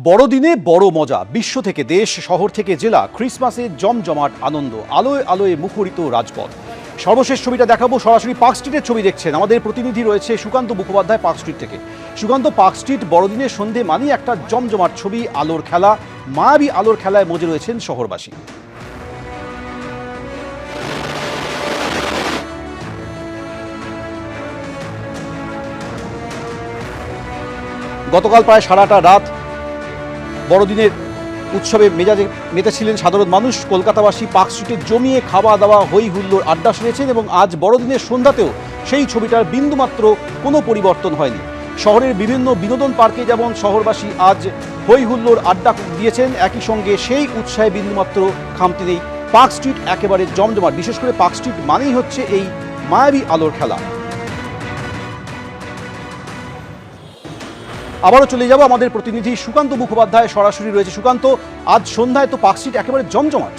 বড়দিনে বড় মজা, বিশ্ব থেকে দেশ, শহর থেকে জেলা, ক্রিসমাসে জমজমাট আনন্দ, আলোয় আলোয় মুখরিত রাজপথ। সর্বশেষ ছবিটা দেখাবো, সরাসরি পার্ক স্ট্রিটের ছবি দেখছেন। আমাদের প্রতিনিধি রয়েছে সুকান্ত মুখোপাধ্যায় পার্ক স্ট্রিট থেকে। সুকান্ত, পার্ক স্ট্রিট বড়দিনের সন্ধে মানেই একটা জমজমাট ছবি, আলোর খেলা, মায়াবী আলোর খেলায় মজে রয়েছেন শহরবাসী। গতকাল প্রায় সারাটা রাত বড়দিনের উৎসবে মেজাজে মেতেছিলেন সাধারণ মানুষ। কলকাতাবাসী পার্ক স্ট্রিটে জমিয়ে খাওয়া দাওয়া, হই হুল্লোড়, আড্ডা শুনেছেন এবং আজ বড়দিনের সন্ধ্যাতেও সেই ছবিটার বিন্দুমাত্র কোনো পরিবর্তন হয়নি। শহরের বিভিন্ন বিনোদন পার্কে যেমন শহরবাসী আজ হই হুল্লোড় আড্ডা দিয়েছেন, একই সঙ্গে সেই উৎসাহে বিন্দুমাত্র খামতি নেই। পার্ক স্ট্রিট একেবারে জমজমাট। বিশেষ করে পার্ক স্ট্রিট মানেই হচ্ছে এই মায়াবী আলোর খেলা। আবারও চলে যাব আমাদের প্রতিনিধি সুকান্ত মুখোপাধ্যায় সরাসরি রয়েছে। সুকান্ত, আজ সন্ধ্যায় তো পার্ক স্ট্রিট একেবারে জমজমাট।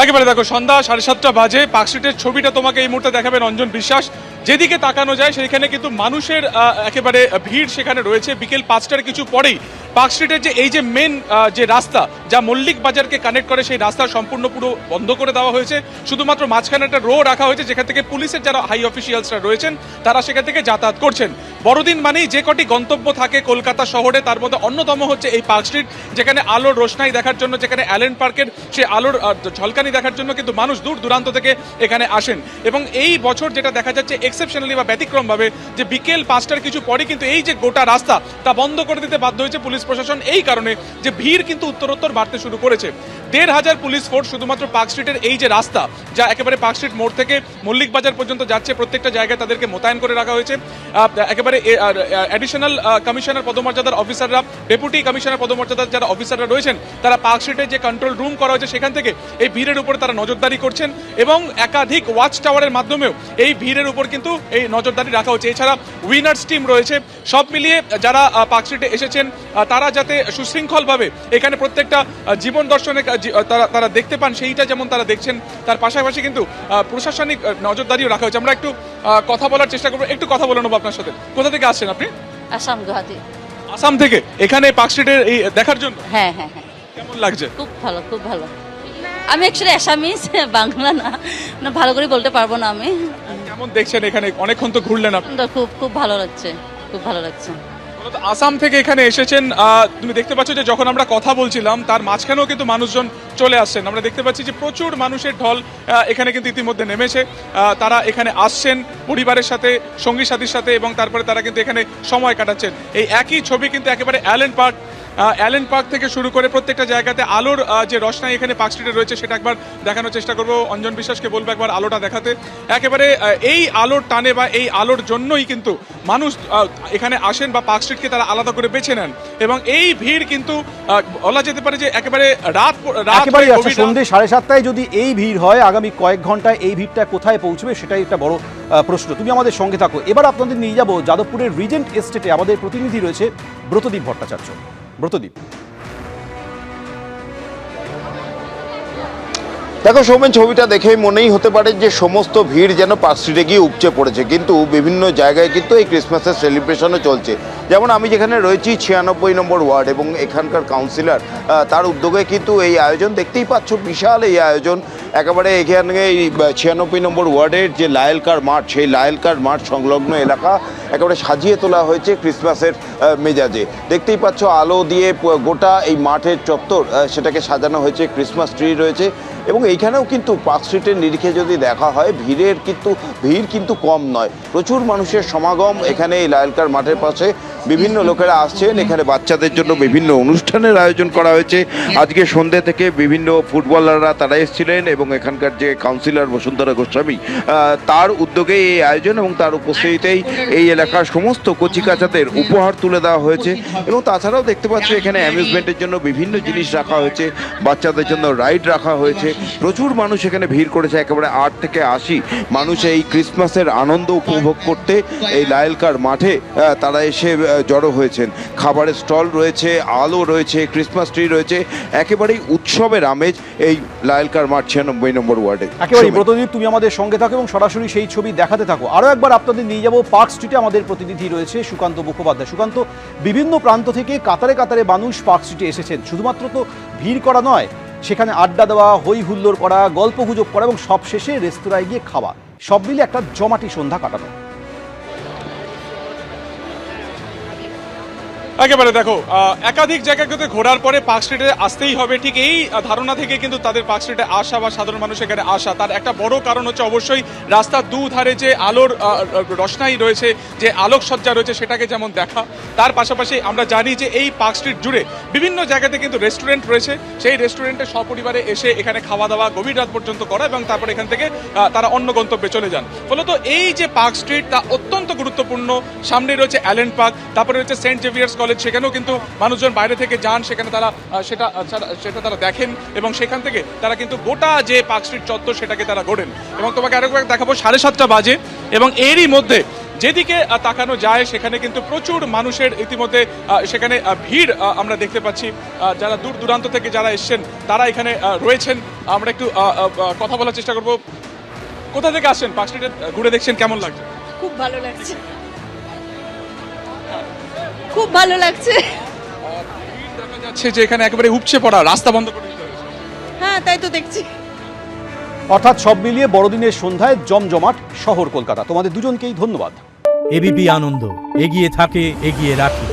একেবারে দেখো, সন্ধ্যা 7:30 বাজে। পার্ক স্ট্রিটের ছবিটা তোমাকে এই মুহূর্তে দেখাবেন অঞ্জন বিশ্বাস। যেদিকে তাকানো যায় সেখানে কিন্তু মানুষের একেবারে ভিড় সেখানে রয়েছে। বিকেল 5টার কিছু পরেই পার্ক স্ট্রিটের যে এই যে মেন যে রাস্তা যা মল্লিক বাজারকে কানেক্ট করে, সেই রাস্তা সম্পূর্ণ পুরো বন্ধ করে দেওয়া হয়েছে। শুধুমাত্র মাঝখানে একটা রো রাখা হয়েছে যেখান থেকে পুলিশের যারা হাই অফিসিয়ালসরা রয়েছেন তারা সেখান থেকে যাতায়াত করছেন। বড়দিন মানেই যে কটি গন্তব্য থাকে কলকাতা শহরে, তার মধ্যে অন্যতম হচ্ছে এই পার্ক স্ট্রিট, যেখানে আলোর রোশনাই দেখার জন্য, যেখানে অ্যালেন পার্কের সেই আলোর ঝলকানি দেখার জন্য কিন্তু মানুষ দূর দূরান্ত থেকে এখানে আসেন। এবং এই বছর যেটা দেখা যাচ্ছে এক্সেপশনালি বা ব্যতিক্রমভাবে, যে বিকেল 5টার কিছু পরে কিন্তু এই যে গোটা রাস্তা তা বন্ধ করে দিতে বাধ্য হয়েছে পুলিশ প্রশাসন, এই কারণে যে ভিড় কিন্তু উত্তরোত্তর বাড়তে শুরু করেছে। 1,500 পুলিশ ফোর্স শুধুমাত্র পার্ক স্ট্রিটের এই যে রাস্তা যা একেবারে পার্ক স্ট্রিট মোড় থেকে মল্লিক বাজার পর্যন্ত যাচ্ছে, প্রত্যেকটা জায়গায় তাদেরকে মোতায়েন করে রাখা হয়েছে। একেবারে অ্যাডিশনাল কমিশনার পদমর্যাদার অফিসাররা, ডেপুটি কমিশনার পদমর্যাদার যারা অফিসাররা রয়েছেন, তারা পার্ক স্ট্রিটে যে কন্ট্রোল রুম করা হয়েছে সেখান থেকে এই ভিড়ের উপর তারা নজরদারি করছেন এবং একাধিক ওয়াচ টাওয়ারের মাধ্যমেও এই ভিড়ের উপর কিন্তু এই নজরদারি রাখা হচ্ছে। এছাড়া উইনার্স টিম রয়েছে। সব মিলিয়ে যারা পার্ক স্ট্রিটে এসেছেন তারা যাতে সুশৃঙ্খলভাবে এখানে প্রত্যেকটা জীবন দর্শনে তারা দেখতে পান, সেইটা যেমন তারা দেখছেন, তার পাশাপাশি কিন্তু প্রশাসনিক নজরদারিও রাখা হয়েছে। আমরা একটু কথা বলার চেষ্টা করবো, একটু কথা বলে নেবো আপনার সাথে। কোথা থেকে আসছেন আপনি? আসাম, গুয়াহাটি। আসাম থেকে এখানে পার্ক স্ট্রিটের এই দেখার জন্য? হ্যাঁ হ্যাঁ হ্যাঁ। কেমন লাগছে? খুব ভালো, খুব ভালো। আমি অ্যাকচুয়ালি আসামিস, বাংলা না, ভালো করে বলতে পারবো না আমি। কেমন দেখছেন এখানে? অনেকক্ষণ তো ঘুরলেন আপনি। খুব খুব ভালো লাগছে, খুব ভালো লাগছে। আসাম থেকে এখানে এসেছেন, তুমি দেখতে পাচ্ছ যে যখন আমরা কথা বলছিলাম তার মাঝখানেও কিন্তু মানুষজন চলে আসছেন। আমরা দেখতে পাচ্ছি যে প্রচুর মানুষের ঢল এখানে কিন্তু ইতিমধ্যে নেমেছে। তারা এখানে আসছেন পরিবারের সাথে, সঙ্গী সাথীর সাথে, এবং তারপরে তারা কিন্তু এখানে সময় কাটাচ্ছেন। এই একই ছবি কিন্তু একেবারে অ্যালেন পার্ক থেকে শুরু করে প্রত্যেকটা জায়গাতে আলোর যে রসনাই এখানে পার্ক স্ট্রিটে রয়েছে সেটা একবার দেখানোর চেষ্টা করবো। অঞ্জন বিশ্বাসকে বলবো একবার আলোটা দেখাতে। একেবারে এই আলোর টানে বা এই আলোর জন্যই কিন্তু মানুষ এখানে আসেন বা পার্ক স্ট্রিটকে তারা আলাদা করে বেছে নেন। এবং এই ভিড় কিন্তু বলা যেতে পারে যে একেবারে রাত সন্ধ্যে 7:30টায় যদি এই ভিড় হয়, আগামী কয়েক ঘন্টায় এই ভিড়টা কোথায় পৌঁছবে সেটাই একটা বড় প্রশ্ন। তুমি আমাদের সঙ্গে থাকো। এবার আপনাদের নিয়ে যাবো যাদবপুরের রিজেন্ট এস্টেটে। আমাদের প্রতিনিধি রয়েছে ব্রতদীপ ভট্টাচার্য। ব্রতদীপ, দেখো সৌমেন, ছবিটা দেখেই মনেই হতে পারে যে সমস্ত ভিড় যেন পার্ক স্ট্রিটে গিয়ে উপচে পড়েছে, কিন্তু বিভিন্ন জায়গায় কিন্তু এই ক্রিসমাসের সেলিব্রেশনও চলছে। যেমন আমি যেখানে রয়েছি 96 নম্বর ওয়ার্ড, এবং এখানকার কাউন্সিলর তার উদ্যোগে কিন্তু এই আয়োজন দেখতেই পাচ্ছ, বিশাল এই আয়োজন। একেবারে এখানে এই 96 নম্বর ওয়ার্ডের যে লায়েলকার মাঠ, সেই লায়েলকার মাঠ সংলগ্ন এলাকা একেবারে সাজিয়ে তোলা হয়েছে ক্রিসমাসের মেজাজে। দেখতেই পাচ্ছ আলো দিয়ে গোটা এই মাঠের চত্বর সেটাকে সাজানো হয়েছে, ক্রিসমাস ট্রি রয়েছে। এবং এইখানেও কিন্তু পার্ক স্ট্রিটের নিরিখে যদি দেখা হয় ভিড় কিন্তু কম নয়, প্রচুর মানুষের সমাগম এখানে এই লায়েলকার মাঠের পাশে। বিভিন্ন লোকেরা আসছেন, এখানে বাচ্চাদের জন্য বিভিন্ন অনুষ্ঠানের আয়োজন করা হয়েছে। আজকে সন্ধ্যে থেকে বিভিন্ন ফুটবলাররা তারা এসেছিলেন, এবং এখানকার যে কাউন্সিলর বসুন্ধরা গোস্বামী তার উদ্যোগে এই আয়োজন, এবং তার উপস্থিতিতেই এই এলাকার সমস্ত কচিকাচাদের উপহার তুলে দেওয়া হয়েছে। এবং তাছাড়াও দেখতে পাচ্ছি এখানে অ্যামিউজমেন্টের জন্য বিভিন্ন জিনিস রাখা হয়েছে, বাচ্চাদের জন্য রাইড রাখা হয়েছে। প্রচুর মানুষ এখানে ভিড় করেছে, একেবারে 8 থেকে 80 মানুষ এই ক্রিসমাসের আনন্দ উপভোগ করতে এই লায়েলকার মাঠে তারা এসে জড়ো হয়েছেন। খাবারের স্টল রয়েছে, আলো রয়েছে, ক্রিসমাস ট্রি রয়েছে, একেবারেই উৎসবের আমেজ এই লায়লকার মাঠ 96 নম্বর ওয়ার্ডে। একেবারেই প্রতিদিন তুমি আমাদের সঙ্গে থাকো এবং সরাসরি সেই ছবি দেখাতে থাকো। আরও একবার আপনাদের নিয়ে যাব পার্ক স্ট্রিটে, আমাদের প্রতিনিধি রয়েছে সুকান্ত মুখোপাধ্যায়। সুকান্ত, বিভিন্ন প্রান্ত থেকে কাতারে কাতারে মানুষ পার্ক স্ট্রিটে এসেছেন, শুধুমাত্র তো ভিড় করা নয়, সেখানে আড্ডা দেওয়া, হই হুল্লোড় করা, গল্পগুজব করা এবং সবশেষে রেস্তোরাঁয় গিয়ে খাওয়া, সব মিলে একটা জমাটি সন্ধ্যা কাটানো। একেবারে দেখো, একাধিক জায়গাতে ঘোরার পরে পার্ক স্ট্রিটে আসতেই হবে, ঠিক এই ধারণা থেকে কিন্তু তাদের পার্ক স্ট্রিটে আসা বা সাধারণ মানুষ এখানে আসা। তার একটা বড় কারণ হচ্ছে অবশ্যই রাস্তার দুধারে যে আলোর রোশনাই রয়েছে, যে আলোকসজ্জা রয়েছে, সেটাকে যেমন দেখা। তার পাশাপাশি আমরা জানি যে এই পার্ক স্ট্রিট জুড়ে বিভিন্ন জায়গাতে কিন্তু রেস্টুরেন্ট রয়েছে, সেই রেস্টুরেন্টে সপরিবারে এসে এখানে খাওয়া দাওয়া গভীর রাত পর্যন্ত করা এবং তারপর এখান থেকে তারা অন্য গন্তব্যে চলে যান। ফলত এই যে পার্ক স্ট্রিট তা অত্যন্ত গুরুত্বপূর্ণ। সামনে রয়েছে অ্যালেন পার্ক, তারপরে রয়েছে সেন্ট জেভিয়ার্স কলেজ, সেখানেও কিন্তু মানুষজন বাইরে থেকে যান, সেখানে তারা সেটা তারা দেখেন এবং সেখান থেকে তারা কিন্তু গোটা যে পার্ক স্ট্রিট চত্বর সেটাকে তারা গড়েন। এবং তোমাকে আরেকবার দেখাবো, 7:30 বাজে এবং এরই মধ্যে যেদিকে তাকানো যায় সেখানে কিন্তু প্রচুর মানুষের ইতিমধ্যে সেখানে ভিড় আমরা দেখতে পাচ্ছি। যারা দূর দূরান্ত থেকে যারা এসছেন তারা এখানে রয়েছেন। আমরা একটু কথা বলার চেষ্টা করব। কোথা থেকে আসছেন? পার্ক স্ট্রিটে ঘুরে দেখছেন, কেমন লাগছে? খুব ভালো লাগছে, খুব ভালো লাগছে। দেখা যাচ্ছে যে এখানে একেবারে উপচে পড়া, রাস্তা বন্ধ করে দিতে হয়েছে। হ্যাঁ, তাই তো দেখছি। অর্থাৎ সব মিলিয়ে বড়দিনের সন্ধ্যায় জমজমাট শহর কলকাতা। তোমাদের দুজনকেই ধন্যবাদ। এবিপি আনন্দ, এগিয়ে থাকে, এগিয়ে রাখে।